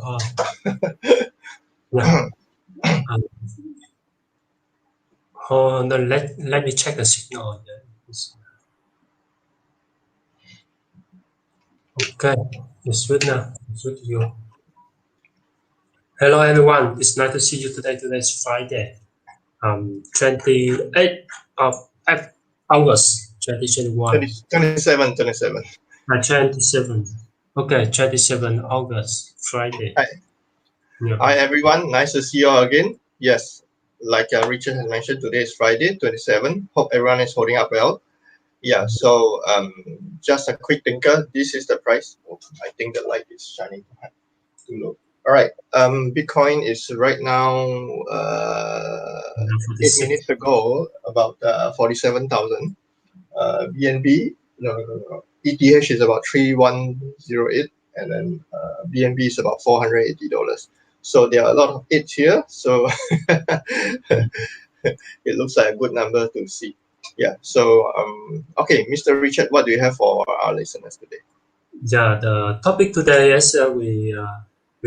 on. Yeah. No, let me check the signal. Okay, it's good now. It's good to you. Hello everyone. It's nice to see you today. Today's Friday, 28th of August 2021. 27. 27. Okay, 27 August, Friday. Hi. Yeah. Hi everyone. Nice to see you all again. Yes, like Richard has mentioned, today is Friday, 27. Hope everyone is holding up well. Yeah. So just a quick thinker. This is the price. Oh, I think the light is shining too low. All right. Bitcoin is right now 8 minutes ago about 47,000. BNB no. ETH is about 3108, and then BNB is about $480. So there are a lot of 8s here. So it looks like a good number to see. Yeah. So okay, Mr. Richard, what do you have for our listeners today? Yeah, the topic today, as we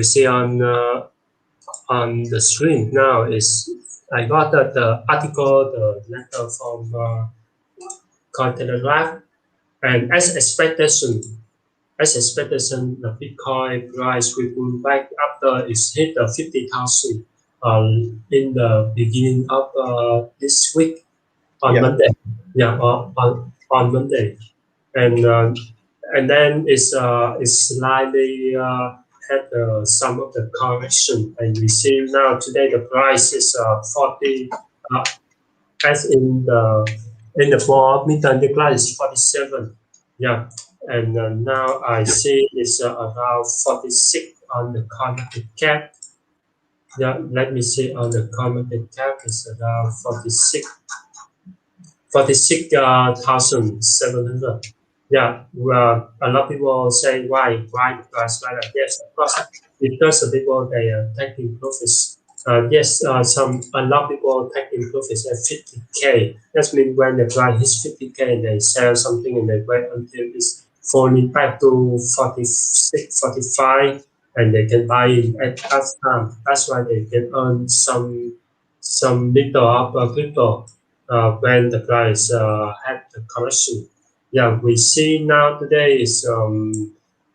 see on the screen now, is I got the article, the letter from T.e.l.e.g.r.a.m, and as expectation, the Bitcoin price will pull back after it's hit the 50,000 in the beginning of this week on Monday. Yeah, on Monday, and then it's slightly had some of the correction, and we see now today the price is 40 as in the 4 meter decline is 47. Yeah, and now I see it's around 46 on the market cap. Yeah, let me see on the market cap is around 46,700. Yeah, well, a lot of people say why the price like that. Yes, of course, because the people they are taking profits. Yes, a lot of people taking profits at 50k. That means when the price hits 50k, they sell something and they wait until it's falling back to 46, 45, and they can buy it at that time. That's why they can earn some little of crypto when the price had the correction. Yeah, we see now today is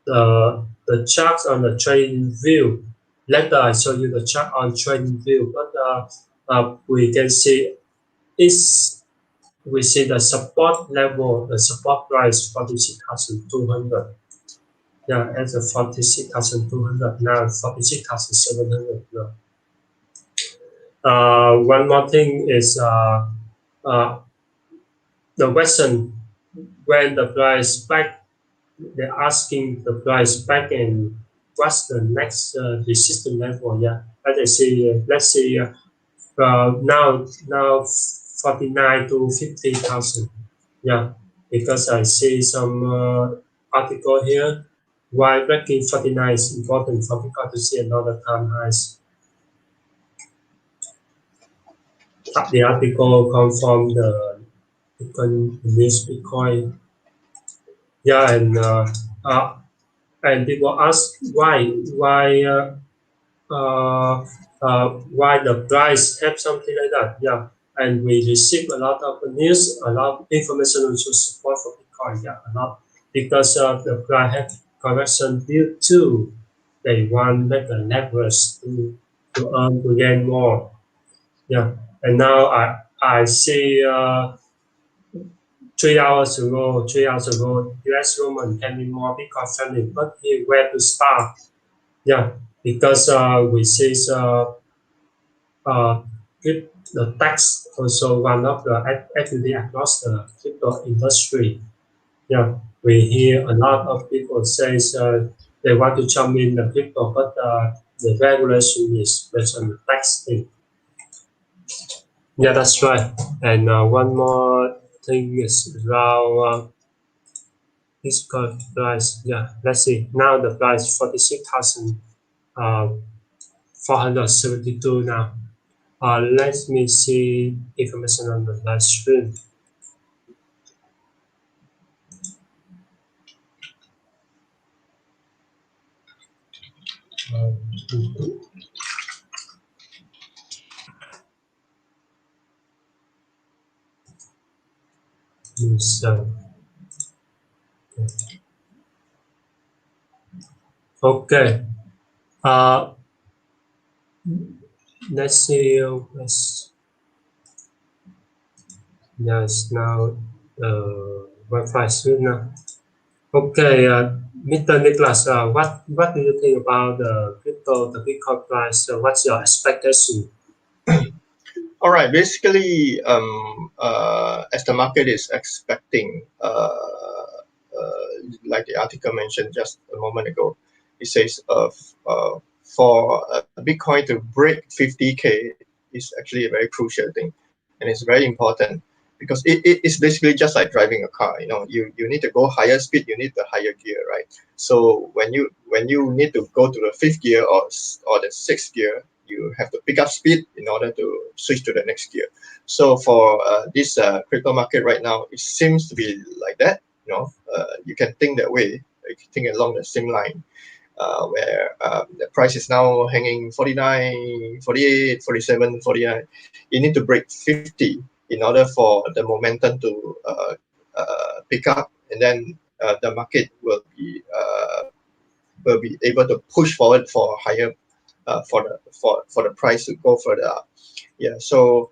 the charts on the trading view. Later I show you the chart on trading view, but we can see we see the support level, the support price 46,200. Yeah, at the 46,200 now, 46,700 now. One more thing is the question when the price back, they're asking the price back and what's the next resistance level? Yeah, as I say, let's say now 49 to 50,000. Yeah, because I see some article here why breaking 49 is important for people to see another time highs. The article comes from the news Bitcoin. Yeah, and people ask why the price have something like that. Yeah, and we receive a lot of news, a lot of information also support for Bitcoin. Yeah, a lot because the price have correction due to they want make a leverage to earn to gain more. Yeah, and now I see 3 hours ago, U.S. government can be more Bitcoin friendly, but where to start? Yeah, because we see the tax also one of the activity across the crypto industry. Yeah, we hear a lot of people say they want to jump in the crypto, but the regulation is based on the tax thing. Yeah, that's right. And one more thing is around this price. Yeah, let's see. Now the price 46,472 now. Let me see information on the live stream. So, okay. Let's see. Yes, now Wi-Fi soon now. Okay, Mr. Nicholas, what do you think about the crypto, the Bitcoin price? What's your expectation? All right. Basically, as the market is expecting, like the article mentioned just a moment ago, it says for Bitcoin to break 50K is actually a very crucial thing, and it's very important because it's basically just like driving a car. You need to go higher speed, you need the higher gear, right? So when you need to go to the fifth gear or the sixth gear, you have to pick up speed in order to switch to the next gear. So for this crypto market right now, it seems to be like that. You can think that way. You can think along the same line, where the price is now hanging 49, 48, 47, 49. You need to break 50 in order for the momentum to pick up, and then the market will be able to push forward for higher for the price to go further up. Yeah, so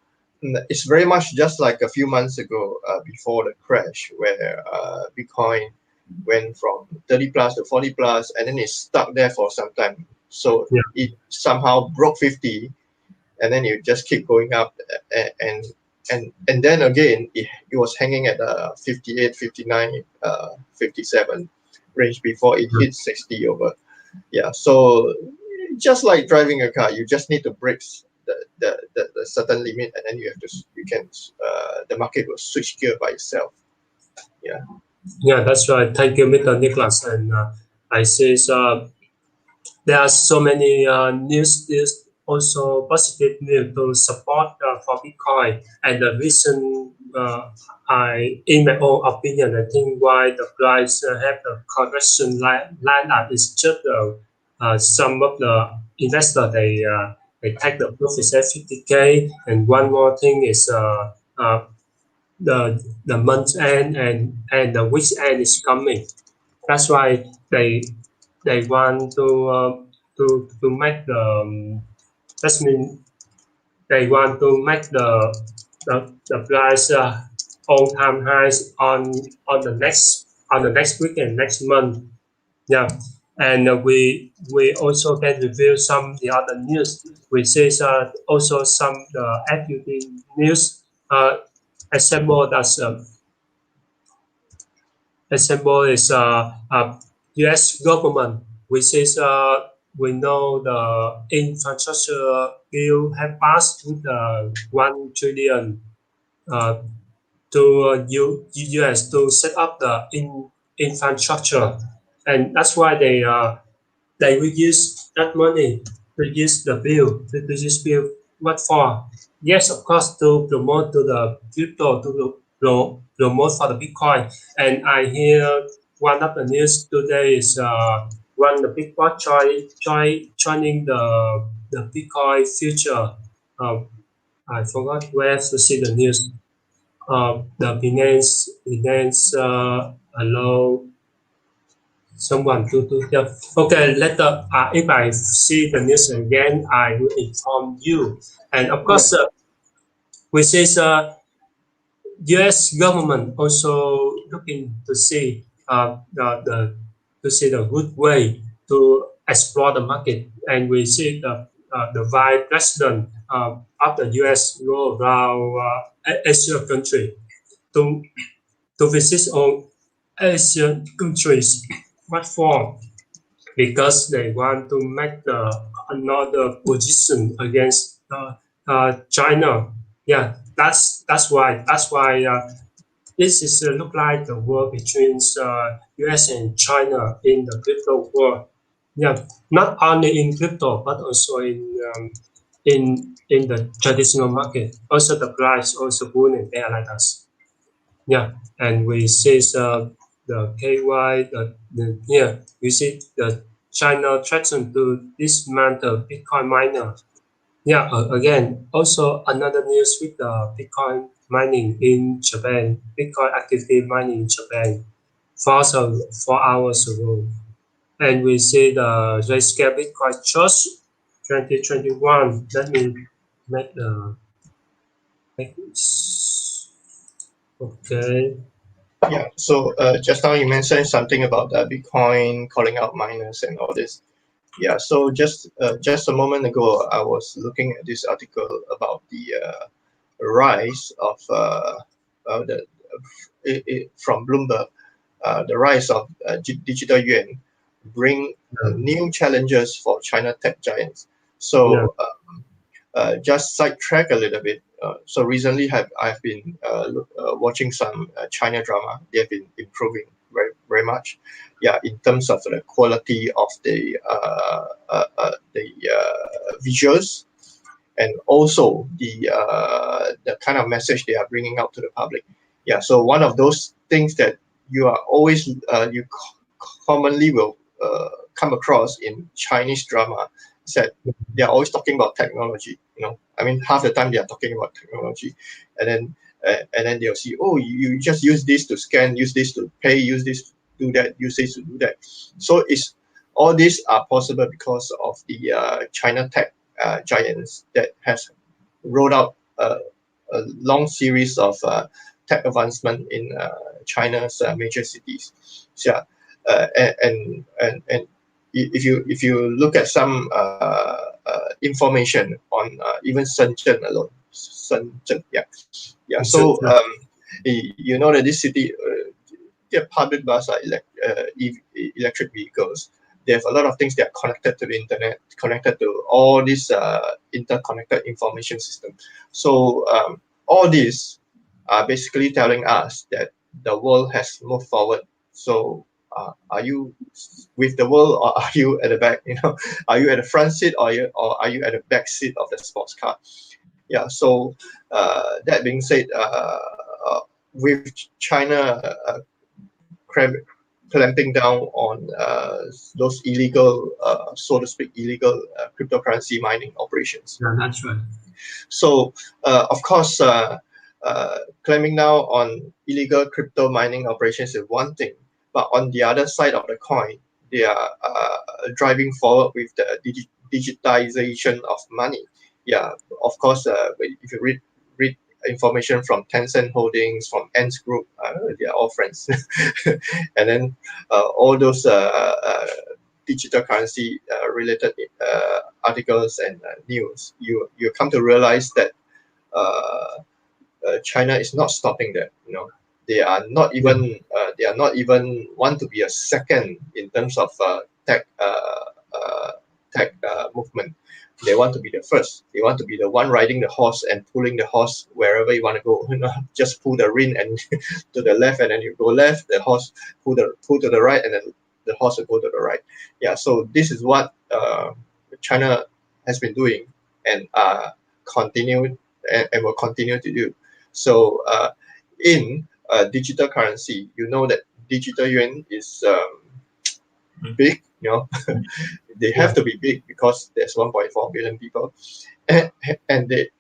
it's very much just like a few months ago before the crash, where Bitcoin went from 30 plus to 40 plus, and then it stuck there for some time. So Yeah. it somehow broke 50, and then it just keep going up, and then again it was hanging at 58, 59, 57 range before it hit 60 over. Yeah, so just like driving a car, you just need to break the certain limit, and then the market will switch gear by itself. Yeah. Yeah, that's right. Thank you, Mr. Nicholas. And I say there are so many news, also positive news to support for Bitcoin. And the reason in my own opinion, I think why the price have the correction line up is just some of the investors they take the profits at 50K, and one more thing is the month end and the week end is coming. That's why they want to make that means they want to make the price all time highs on the next week and next month. Yeah, and we also can review some the other news, which is also some the FUD news. Example that's example is U.S. government, which is we know the infrastructure bill have passed with 1 trillion uh, to U.S. to set up the infrastructure, and that's why they will use that money, reduce the bill, reduce bill. What for? Yes, of course, to promote to the crypto, to promote for the Bitcoin. And I hear one of the news today is one the big bot joining the Bitcoin future. I forgot where to see the news. The Binance allow someone to yeah. Okay, later if I see the news again, I will inform you. And of course, which is U.S. government also looking to see the good way to explore the market, and we see the vice president of the U.S. go around Asia country to visit all Asian countries. What for? Because they want to make another position against China. Yeah, that's why this is look like the war between U.S. and China in the crypto world. Yeah, not only in crypto but also in the traditional market. Also, the price also booming there like us. Yeah, and we see the KY, here you see China threatened to dismantle Bitcoin miner. Yeah, again, also another news with the Bitcoin mining in Japan, Bitcoin activity mining in Japan, 4 hours ago. And we see the Grayscale Bitcoin Trust 2021. Let me make the, make this, okay. Yeah. So just now you mentioned something about Bitcoin calling out miners and all this. Yeah. So just a moment ago, I was looking at this article about the rise of the from Bloomberg, the rise of digital yuan bring new challenges for China tech giants. Yeah, So just sidetrack a little bit. So recently, I've been watching some China drama. They have been improving very much. Yeah, in terms of the quality of the visuals and also the kind of message they are bringing out to the public. Yeah, so one of those things that you are always commonly will come across in Chinese drama is that they are always talking about technology. I mean, half the time they are talking about technology, and then they'll see, oh, you just use this to scan, use this to pay, use this to do that, use this to do that. So it's all these are possible because of the China tech giants that has rolled out a long series of tech advancement in China's major cities. So, yeah, and if you look at some information on even Shenzhen alone, Shenzhen, yeah. So you know that this city, their public bus are electric vehicles. They have a lot of things that are connected to the internet, connected to all these interconnected information system. So all these are basically telling us that the world has moved forward. So are you with the world, or are you at the back? Are you at the front seat, or are you at the back seat of the sports car? Yeah. So that being said, with China clamping down on those illegal, so to speak, illegal cryptocurrency mining operations. yeah, that's right. So, of course, clamping down on illegal crypto mining operations is one thing, but on the other side of the coin, they are driving forward with the digitization of money. Yeah, of course, if you read information from Tencent Holdings, from Ants Group, they are all friends, and then all those digital currency related articles and news, you come to realize that China is not stopping there. They are not Yeah, even want to be a second in terms of tech movement. They want to be the first. They want to be the one riding the horse and pulling the horse wherever you want to go. Just pull the rein and to the left, and then you go left. The horse pull to the right, and then the horse will go to the right. Yeah. So this is what China has been doing, and continue and will continue to do. So in digital currency, you know that digital yuan is big. They have yeah, to be big because there's 1.4 billion people, and,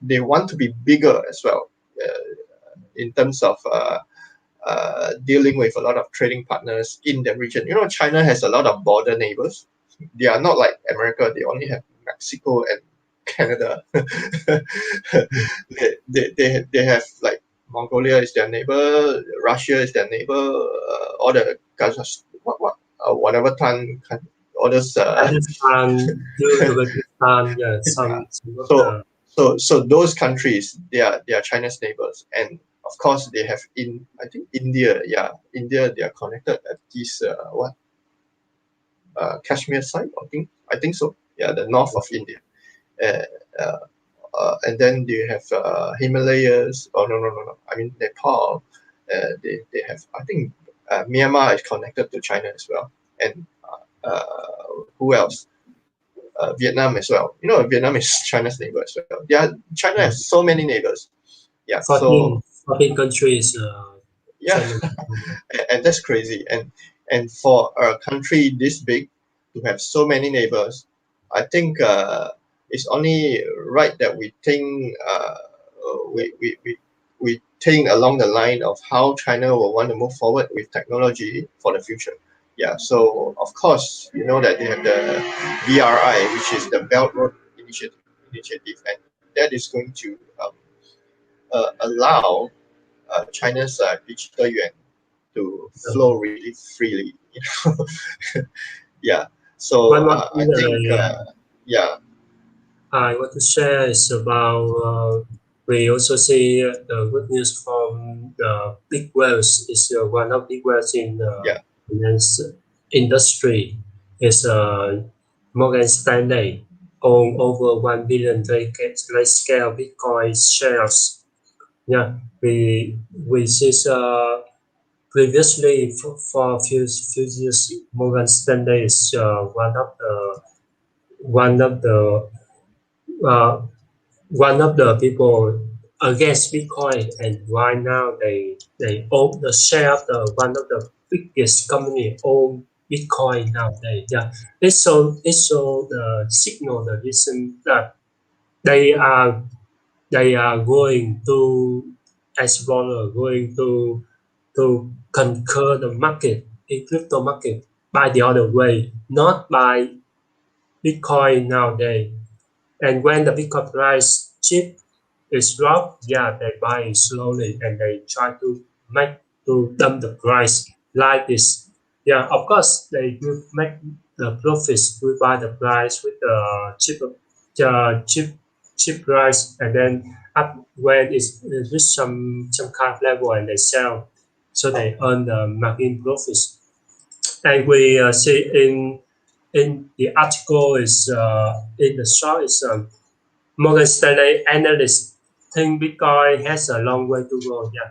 they want to be bigger as well in terms of dealing with a lot of trading partners in the region. China has a lot of border neighbors. They are not like America. They only have Mexico and Canada. They have like Mongolia is their neighbor, Russia is their neighbor, all the whatever time, all those. Pakistan, Uzbekistan, yeah, Yeah. some of So the, those countries, they are China's neighbors, and of course they have I think India. Yeah, India, they are connected at this Kashmir side. I think so. Yeah, the north of India. Uh, uh, and then they have Himalayas. Oh, no. I mean Nepal. They have. I think Myanmar is connected to China as well. And who else? Vietnam as well. Vietnam is China's neighbor as well. China yeah, has so many neighbors. Yeah. So 14 countries, yeah, China. and that's crazy. And for a country this big, to have so many neighbors, I think it's only right that we think we think along the line of how China will want to move forward with technology for the future. Yeah, so of course, you know that they have the BRI, which is the Belt Road Initiative, and that is going to allow China's digital yuan to flow really freely. You know? Yeah. So One more I thing think yeah, I want to share is about we also see the good news from the big whales is one of big whales in the yeah, finance industry is Morgan Stanley own over 1 billion large scale Bitcoin shares. Yeah, we see previously for a few years Morgan Stanley is one of the uh, one of the people against Bitcoin, and right now they own the share of the one of the biggest company own Bitcoin nowadays. Yeah, it's so the signal the reason that they are they are going to explore, going to conquer the market in crypto market by the other way, not by Bitcoin nowadays. And when the Bitcoin price cheap is drop, yeah, they buy it slowly and they try to make to dump the price like this. Yeah, of course they will make the profits. We buy the price with the cheap price, and then up when it's reach some kind of level and they sell, so they earn the margin profits. And we see in the article is in the short is Morgan Stanley analysts think Bitcoin has a long way to go. Yeah,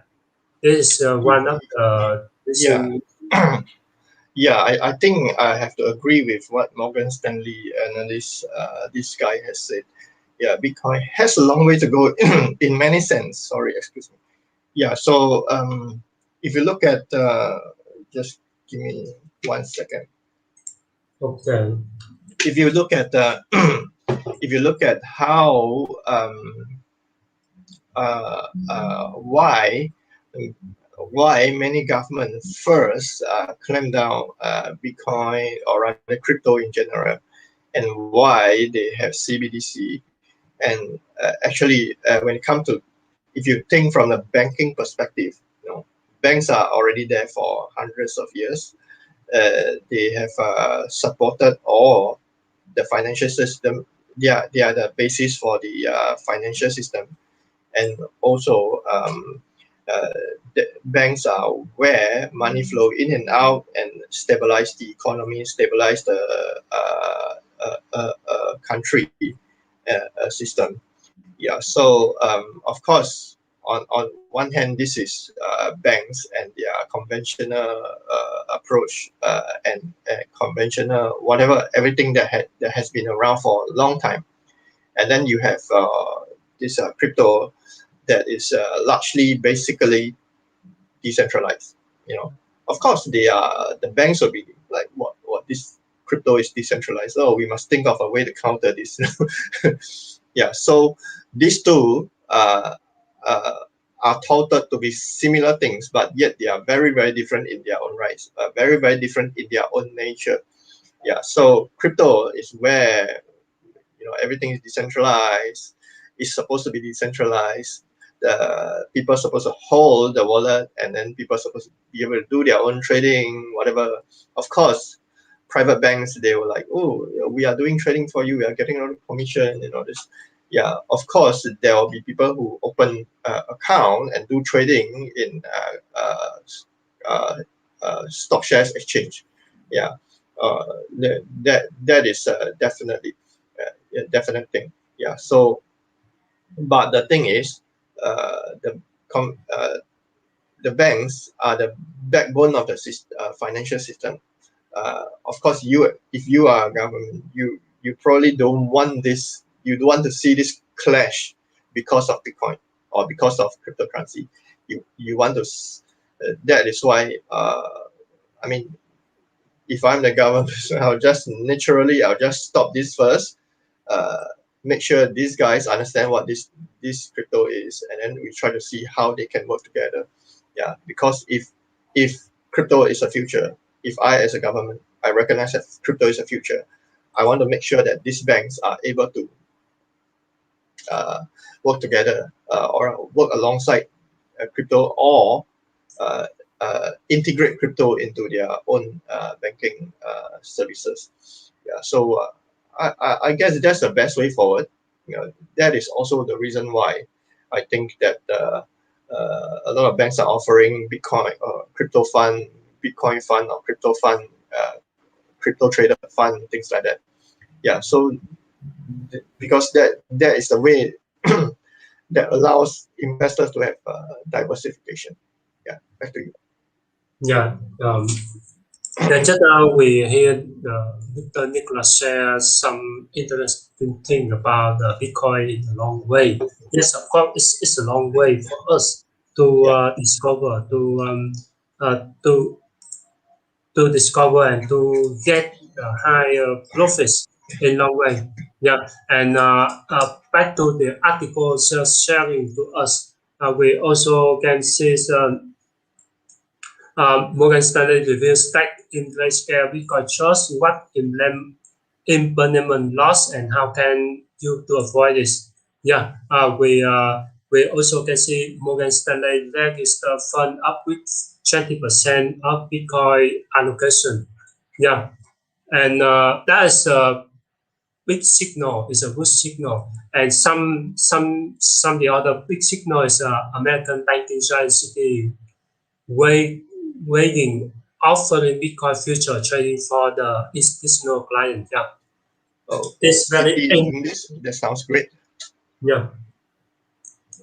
this is one of the yeah. reason. Yeah, I think I have to agree with what Morgan Stanley analyst this guy has said. Yeah, Bitcoin has a long way to go in many sense. Sorry, excuse me. Yeah, so if you look at just give me 1 second. Okay, If you look at if you look at how why many governments first clamp down Bitcoin or rather crypto in general, and why they have CBDC. And actually, when it comes to, if you think from the banking perspective, you know, banks are already there for hundreds of years. They have supported all the financial system. They are the basis for the financial system, and also uh, the banks are where money flow in and out and stabilize the economy, stabilize the country system. Yeah, so of course, on one hand, this is banks and their conventional approach and conventional whatever everything that has been around for a long time, and then you have this crypto that is largely basically decentralized. You know, of course, the banks will be like, what this crypto is decentralized. Oh, we must think of a way to counter this. Yeah, so these two are touted to be similar things, but yet they are very, very different in their own rights, very, very different in their own nature. Yeah, so crypto is where, you know, everything is decentralized. It's supposed to be decentralized. The people are supposed to hold the wallet, and then people are supposed to be able to do their own trading, whatever. Of course, private banks, they were like, oh, we are doing trading for you. We are getting a lot of commission and all this. Yeah, of course, there will be people who open account and do trading in stock shares exchange. Yeah, that is definitely a definite thing. Yeah. So, but the thing is, com- uh, the banks are the backbone of the financial system. Of course, if you are a government, you probably don't want this. You don't want to see this clash because of Bitcoin or because of cryptocurrency. You want to. That is why. I mean, if I'm the government, I'll just stop this first. Make sure these guys understand what this crypto is, and then we try to see how they can work together. Yeah, because if crypto is a future, if I as a government, I recognize that crypto is a future, I want to make sure that these banks are able to work together or work alongside crypto, or integrate crypto into their own banking services. Yeah, so I guess that's the best way forward. That is also the reason why I think that a lot of banks are offering Bitcoin crypto fund, Bitcoin fund, or crypto fund, crypto trader fund, things like that. Yeah, so because that is the way that allows investors to have diversification. Yeah, back to you. Yeah. And just now we hear Dr. Nicholas share some interesting thing about Bitcoin in a long way. Yes, of course, it's a long way for us to discover, to discover and to get higher profits in long way. Yeah, and back to the article sharing to us, we also can see Morgan Stanley reviews tech interest scale Bitcoin trust, what implement loss and how can you to avoid this? Yeah, we also can see Morgan Stanley register fund up with 20% of Bitcoin allocation. Yeah, and that is a big signal. It's a good signal. And some the other big signal is American banking giant Citi way weighing offering Bitcoin future trading for the institutional client. Yeah, Oh, it's very City doing this? That sounds great. yeah,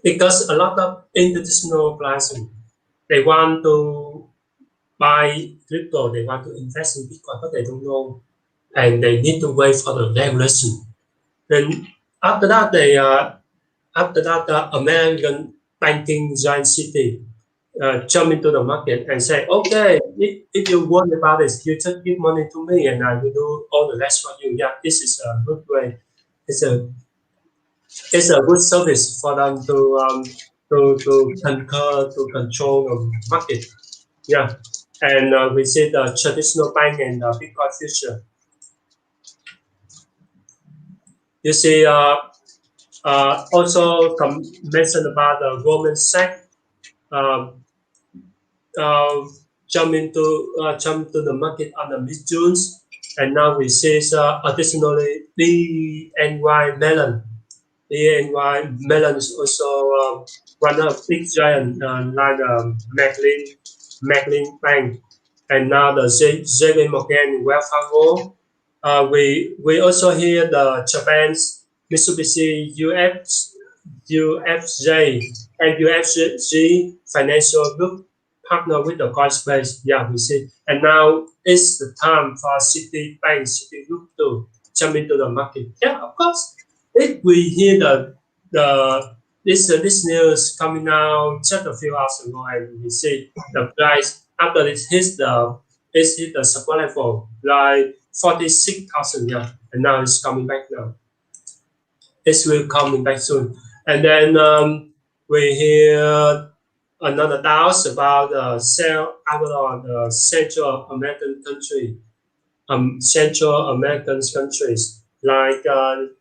because a lot of institutional clients they want to buy crypto, they want to invest in Bitcoin, but they don't know, and they need to wait for the regulation. Then after that, the American banking giant City jump into the market and say, okay, if you worry about this, you just give money to me and I will do all the rest for you. Yeah, this is a good way. It's a it's a good service for them to conquer to control the market. Yeah, and we see the traditional bank and the Bitcoin future. You see, also mentioned about the Goldman Sachs. Um, uh, jump to the market on the mid June, and now we see additionally BNY Mellon. BNY Mellon is also one of big giant like Maclean Bank, and now the JP Morgan Wells Fargo. We also hear the Japan's Mitsubishi UFJ and UFG Financial Group partner with the Coinbase. Yeah, we see. And now it's the time for Citibank, Citigroup to jump into the market. Yeah, of course. If we hear this news coming out just a few hours ago, and we see the price after it hit the support level like 46,000. Yeah, and now it's coming back now. It will coming back soon. And then we hear another doubts about the the Central American country, Central American countries like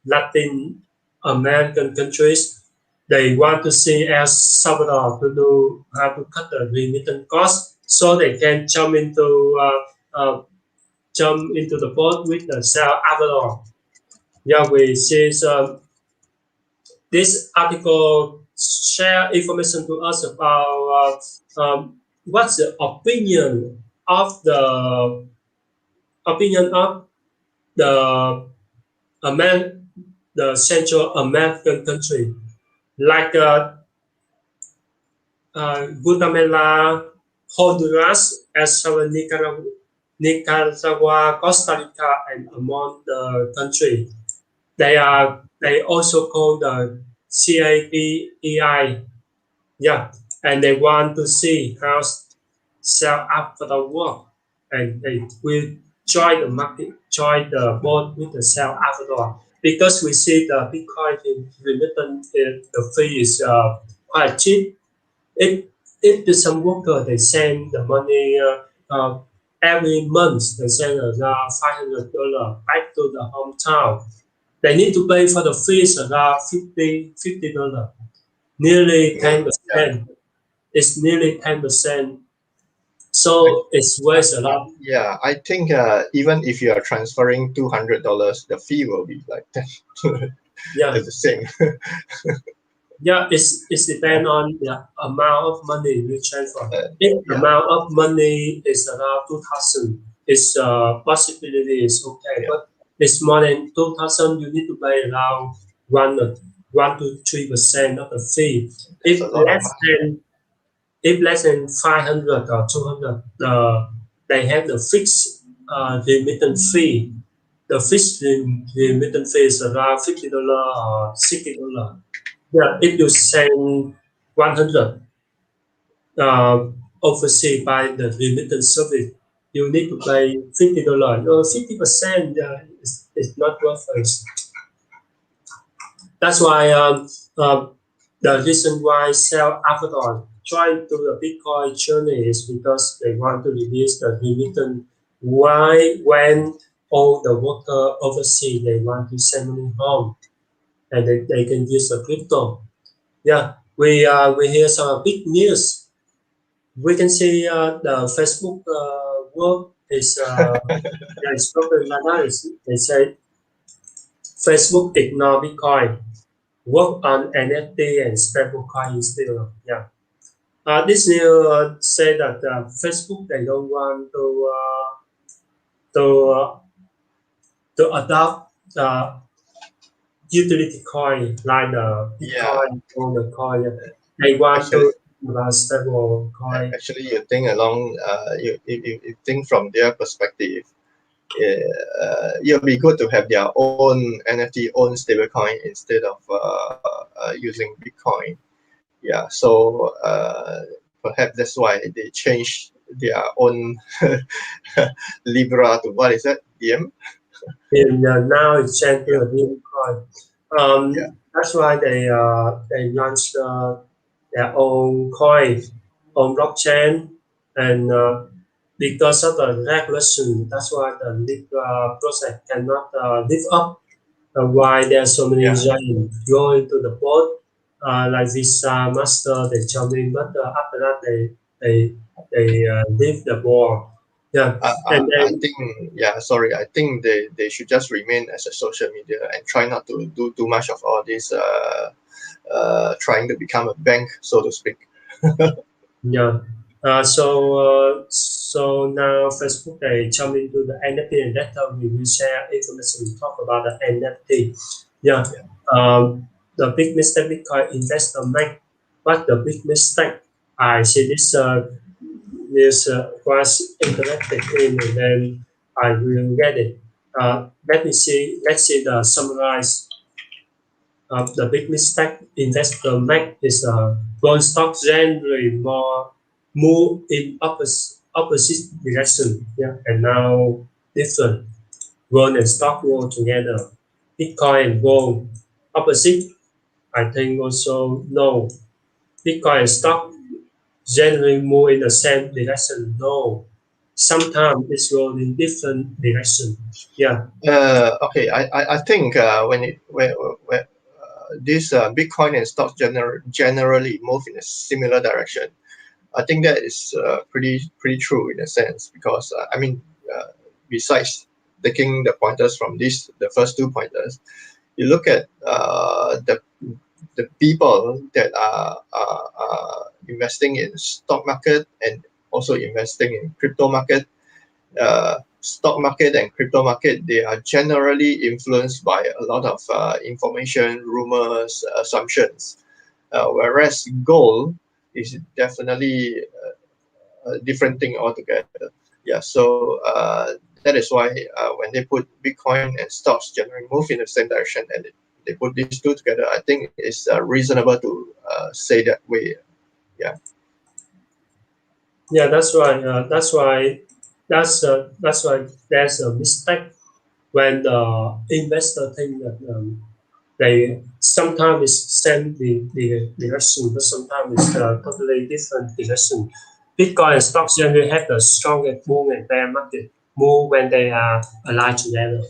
Latin American countries. They want to see El Salvador to do how to cut the remittance cost, so they can jump into the boat with the El Salvador. Yeah, we see this article share information to us about what's the opinion of the the Central American country like Guatemala, Honduras, El Salvador, Nicaragua, Costa Rica, and among the country. They also call the CAPEI. Yeah, and they want to see how sell up for the work, and they will join the market, join the board with the sell after, because we see the Bitcoin in remittance, the fee is quite cheap. If some worker they send the money every month, they send around $500 back to the hometown. They need to pay for the fees around $50, nearly Yeah. 10%. It's nearly 10%. So it's worth a lot. Yeah, I think even if you are transferring $200, the fee will be like that. Yeah, It's the same. yeah. It's depend on the amount of money you transfer. If the Yeah, amount of money is around 2,000, it's possibility is okay. yeah, But it's more than 2,000, you need to pay around 1 to 3% of the fee. that's a lot of money. If less than 500 or 200, they have the fixed remittance fee. The fixed remittance fee is around $50 or $60. Yeah, if you send 100 overseas by the remittance service, you need to pay $50 or 50%. Yeah, it's not worth it. That's why the reason why sell Avatar trying to the Bitcoin journey is because they want to reduce the remittance. Why when all the worker overseas they want to send money home and they can use the crypto. Yeah, we hear some big news. We can see the Facebook work is yeah, it's spoken like that. They say Facebook ignore Bitcoin, work on NFT and stablecoin instead. Yeah. This new say that Facebook they don't want to to adopt utility coin like the Yeah, Bitcoin or the coin. They want actually, to stable coin. actually, you think along, you think from their perspective, it'll be good to have their own NFT, own stablecoin instead of using Bitcoin. Yeah, so perhaps that's why they changed their own Libra to what is that? DM? And now it's changed to Yeah, a new coin. yeah, That's why they launched their own coin on blockchain, and because of the regulation, that's why the project cannot live up. Why there are so many yeah. giants going to the board, like Visa, Master, they jump in, but after that they leave the board. Yeah, and I then think, yeah, sorry, I think they should just remain as a social media and try not to do too much of all this trying to become a bank, so to speak. yeah. So now Facebook they jump into the NFT, and that time we will share information. We talk about the NFT. Yeah. Yeah. The big mistake Bitcoin investor make. What the big mistake? I see this was interactive in, and then I will get it. Let me see. Let's see the summarize. The big mistake investor make is gold stock generally more move in opposite direction. Yeah, and now different. Gold and stock go together. Bitcoin and gold opposite. I think also no. Bitcoin and stock generally move in the same direction. No, sometimes it's go in different direction. Yeah, Okay, I think when this Bitcoin and stocks generally move in a similar direction, I think that is pretty true in a sense because I mean, besides taking the pointers from the first two pointers, you look at the people that are investing in stock market and also investing in crypto market. Stock market and crypto market, they are generally influenced by a lot of information, rumors, assumptions. Whereas gold is definitely a different thing altogether. Yeah, so that is why when they put Bitcoin and stocks generally move in the same direction and they put these two together, I think it's reasonable to say that way. Yeah, yeah, that's right. That's why. That's why there's a mistake when the investor think that they sometimes it's same the direction, but sometimes it's totally different direction. Bitcoin and stocks generally have the strongest bull and bear market move when they are aligned together.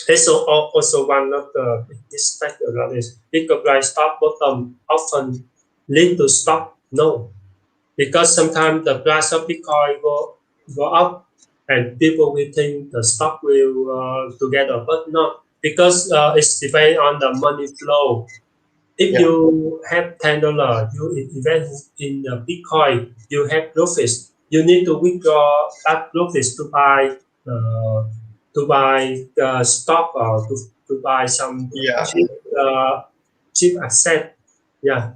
It's also one of the biggest factors that is Bitcoin price top bottom often lead to stock no, because sometimes the price of Bitcoin go up and people will think the stock will together, but not because it's depend on the money flow. If Yeah. you have $10, you invest in the Bitcoin, you have profits. You need to withdraw that profits uh, to buy stock or to buy some Yeah. cheap cheap asset. Yeah,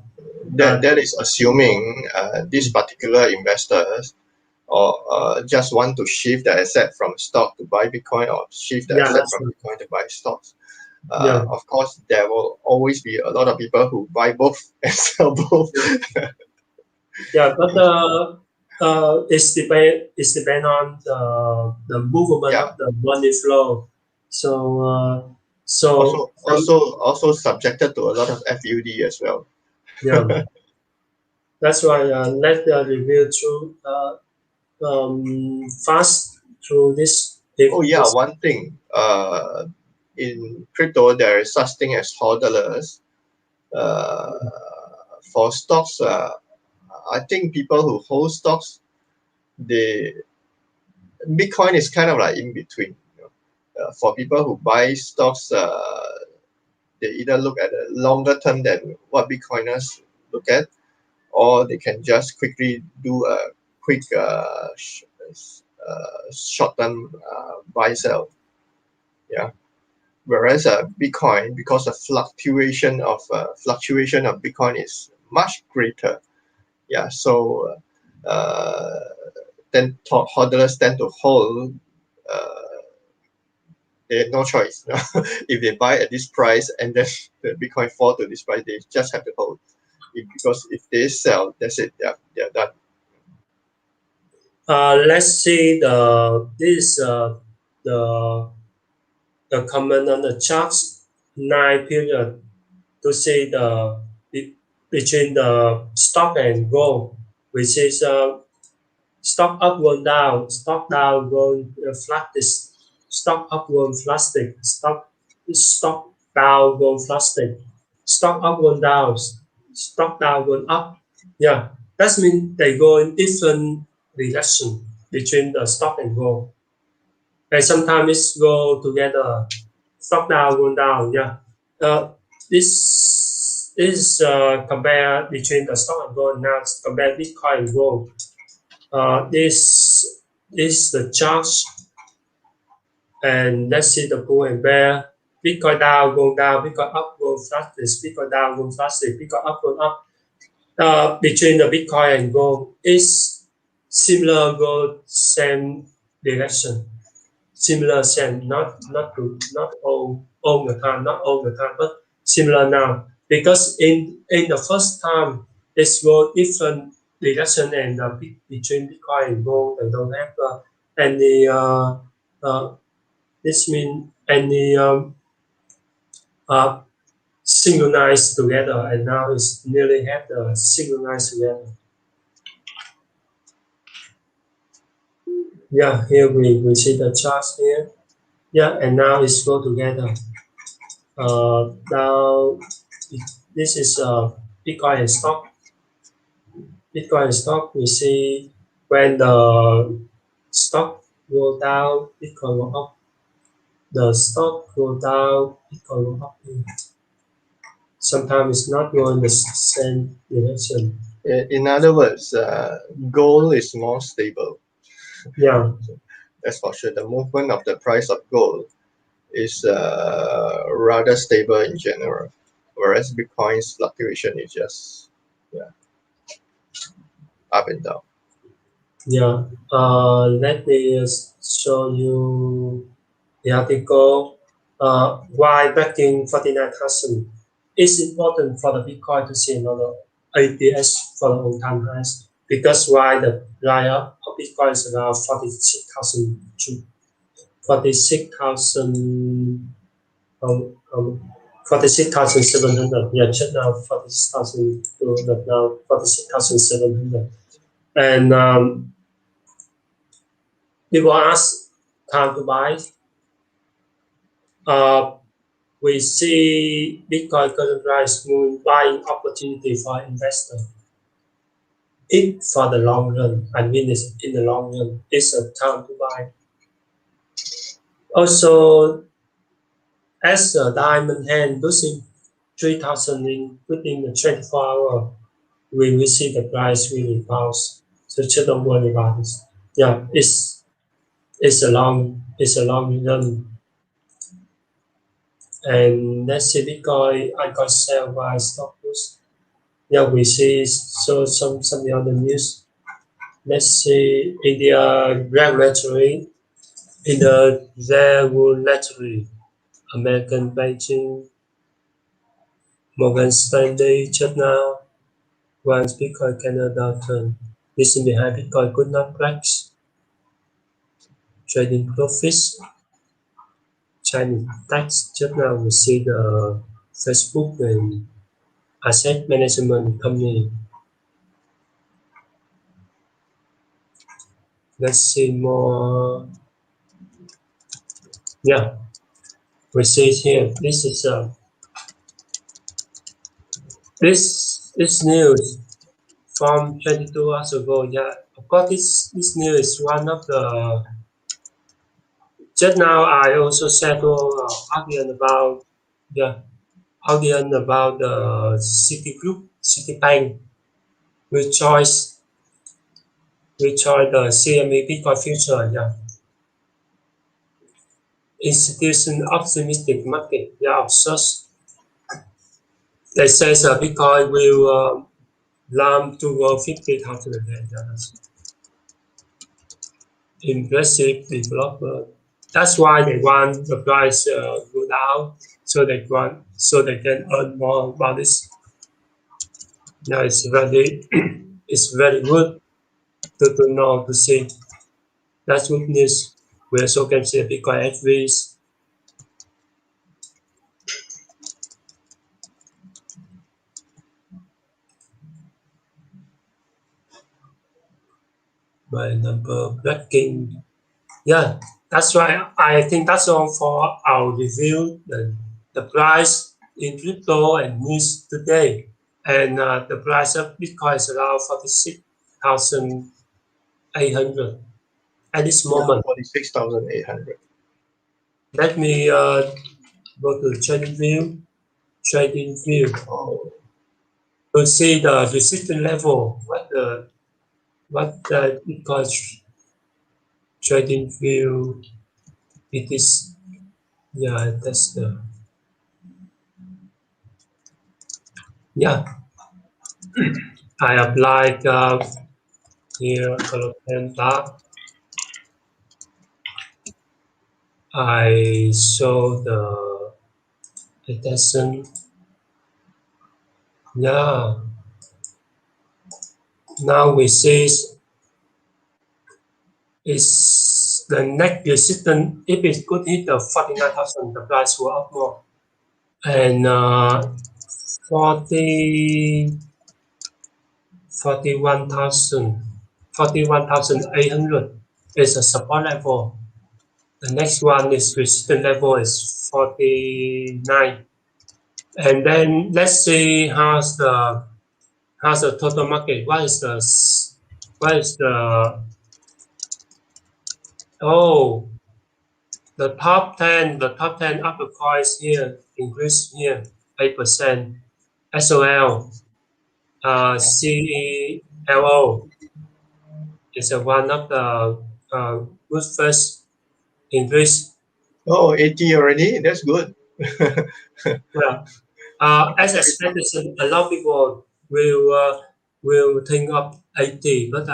uh, That is assuming these particular investors or just want to shift the asset from stock to buy Bitcoin or shift the yeah, asset that's from right. Bitcoin to buy stocks. Yeah, Of course, there will always be a lot of people who buy both and sell both. yeah, yeah. But it's depend on the movement Yeah. of the money flow. So so some Also subjected to a lot of FUD as well. yeah. That's why let the review through fast through this. If Oh yeah, this one thing. In crypto, there is such thing as hodlers. Uh, for stocks, I think people who hold stocks, they Bitcoin is kind of like in between. For people who buy stocks, they either look at a longer term than what Bitcoiners look at, or they can just quickly do a quick short term buy sell. Yeah. Whereas Bitcoin, because the fluctuation of Bitcoin is much greater. Yeah. So uh, then hodlers tend to hold. Uh, they have no choice. If they buy at this price and then the Bitcoin fall to this price, they just have to hold. Because if they sell, that's it. They're done. let's see this the the comment on the charts 9 period to see the between the stock and gold, which is stock up going down, stock down going flattish, stock up going flattish, stock down going flattish, stock up going down, stock down going up. Yeah, that means they go in different direction between the stock and gold. And sometimes it's go together, stock down going down. Yeah, this is compare between the stock and gold. Now compare Bitcoin and gold. This is the chart, and let's see the bull and bear. Bitcoin down, going down, Bitcoin up, going fastest, Bitcoin down, going fastest, Bitcoin up, going up. Between the Bitcoin and gold is similar, go same direction, similar same, not all the time, not all the time, but similar now. Because in the first time, it's go different direction and between Bitcoin and gold, they don't have any uh, this mean any uh, synchronized together, and now it's nearly have the synchronized together. Yeah, here we see the charts here. Yeah, and now it's go together. Now this is Bitcoin and stock. Bitcoin and stock. We see when the stock go down, Bitcoin go up. The stock go down, Bitcoin go up. Sometimes it's not going the same direction. In other words, gold is more stable. Yeah, That's for sure. The movement of the price of gold is rather stable in general, whereas Bitcoin's fluctuation is just yeah up and down. yeah. Let me show you the article. Why backing 49,000 is important for the Bitcoin to see another APS for the all-time highs. because why the price of Bitcoin is around 46,000 to 46,000 46,700. Yeah, just now 46,000 to now 46,700. And people ask time to buy. We see Bitcoin current price moving buying opportunity for investor. If for the long run, I mean it's in the long run, it's a time to buy. Also, as a diamond hand losing 3,000 within the 24 hour, we will see the price really bounce. So just don't worry about this. Yeah, it's a long run. And let's see Bitcoin I got sell by stop loss. Yeah, we see so some other news. Let's see in the regulatory American banking Morgan Stanley just now once Bitcoin Canada turn. Reason behind Bitcoin could not crack trading profits. Chinese tax just now we see the Facebook and asset management company. Let's see more. Yeah, we see here. This is this news from 22 hours ago. Yeah, of course, this news is one of the. Just now, I also said to audience about the Citigroup, Citibank. We choose the CME Bitcoin future. Yeah, institution optimistic market. Yeah, of such. They say Bitcoin will land to 50,000 again. Yeah, that's impressive developer. That's why they want the price go down, so they can earn more about this. Now it's very it's very good to know to see. That's good news. We also can see Bitcoin FVs. My number breaking. Yeah, that's right. I think that's all for our review. The price in crypto and news today. And the price of Bitcoin is around 46,800 at this moment. 46,800. Let me go to trading view. Trading view. To see the resistance level. What the Bitcoin trading view. It is. Yeah, that's the. Yeah, I applied here Goldman Sachs. I show the attention. Yeah. Now we see is the next resistance. If it could hit the 49,000, the price will up more. And 41,800 is a support level. The next one is resistance level is 49. And then let's see how's the total market. What is the oh the top 10 of the coins here increase here 8%. SOL CELO is one of the good first increase. Oh, 80 already. That's good. Yeah. As expected, a lot of people will think of 80, but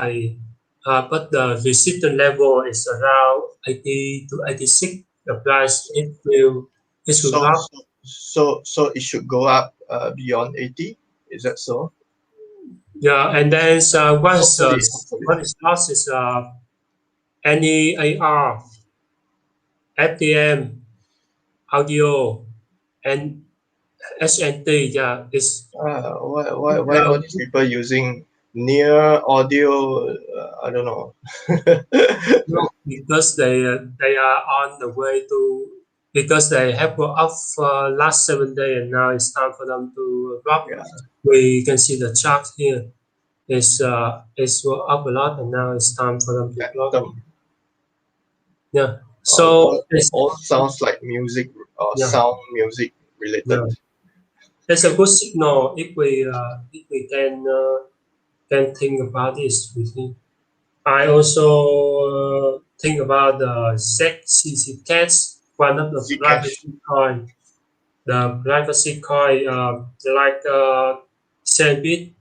but the resistance level is around 80 to 86. The price it will drop. So it should go up beyond 80. Is that so? Yeah, and then Hopefully. what is lost is NEAR, FDM, audio, and SNT. Yeah, it's Why all these people using near audio? I don't know. no, because they are on the way to because they have go up last 7 days and now it's time for them to drop. Yeah, We can see the chart here. It's go up a lot and now it's time for them to drop. phantom. Yeah. All, So all, all sounds like music or yeah, sound music related. yeah. It's a good signal if we can think about this with me. I also think about the ZCC cats, one of the Zcash. privacy coin. The privacy coin, like Xeonbit,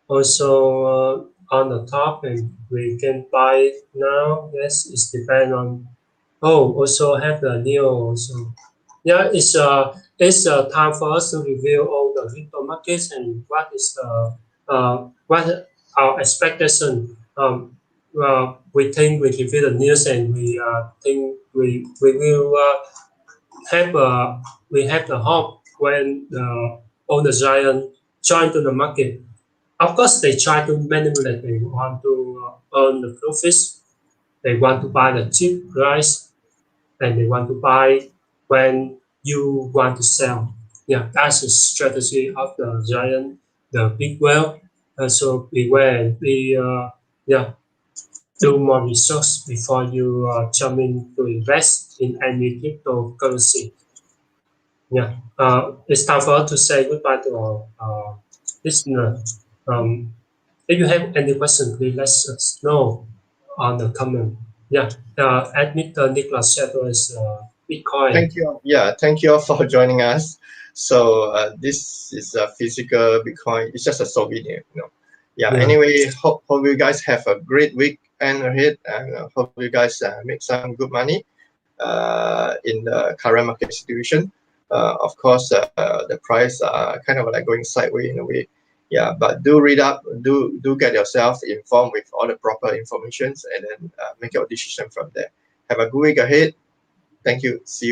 also on the top, and we can buy it now. Yes, it's depend on. Oh, also have the Neo also. Yeah, it's time for us to review all the crypto markets and what our expectation. We think we review the news and we think we will have we have the hope when all the giant join to the market. Of course, they try to manipulate. They want to earn the profits. They want to buy the cheap price and they want to buy when you want to sell. Yeah, that's the strategy of the giant, the big whale. So beware and be yeah, do more research before you jump in to invest in any cryptocurrency. Yeah, it's time for us to say goodbye to our listener. Um, if you have any question, please let us know on the comment. Yeah, admit Nicholas Shadow is Bitcoin. Thank you. Yeah, thank you all for joining us. So this is a physical Bitcoin. It's just a souvenir, you know. Yeah. Yeah, Anyway, hope you guys have a great week and ahead, and hope you guys make some good money in the current market situation. Of course, the price kind of like going sideways in a way. Yeah, but do read up, do get yourself informed with all the proper informations, and then make your decision from there. Have a good week ahead. Thank you. See you.